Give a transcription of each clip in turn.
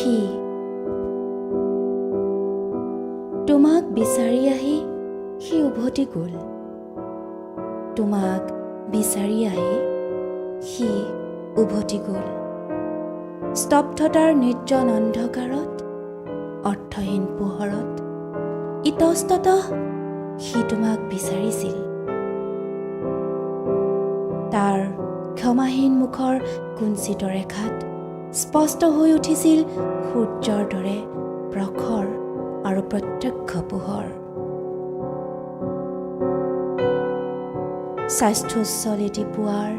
সি তোমাক বিচাৰি আহি সি উভতি গ'ল। তোমাক বিচাৰি আহি সি উভতি গ'ল। স্তব্ধতাৰ নিৰ্জন অন্ধকাৰত, অৰ্থহীন পোহৰত ইতস্ততঃ সি তোমাক বিচাৰিছিল। তাৰ ক্ষমাহীন মুখৰ কুঞ্চিত ৰেখাত স্পষ্ট হৈ উঠিছিল সূৰ্যৰ দৰে প্ৰখৰ আৰু প্ৰত্যক্ষ পোহৰ। স্বাস্থ্যোচ্ছল এটি পুৱাৰ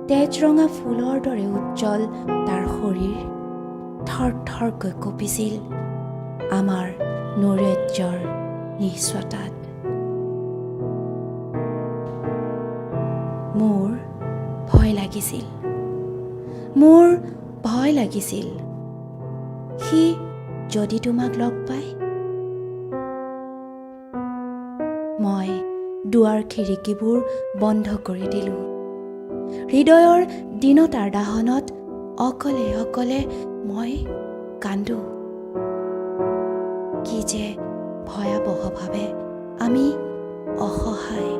তেজৰঙা ফুলৰ দৰে উজ্জ্বল তাৰ শৰীৰ থৰ থৰকৈ কঁপিছিল আমাৰ নৈৰাজ্যৰ নিঃস্বতাত। মোৰ ভয় লাগিছিল, মোৰ ভয় লাগিছিল। সি যদি তোমাক লগ পায়। মই দুৱাৰ খিৰিকীবোৰ বন্ধ কৰি দিলোঁ। হৃদয়ৰ দীনতাৰ দাহনত অকলে অকলে মই কান্দো। কি যে ভয়াৱহভাৱে আমি অসহায়।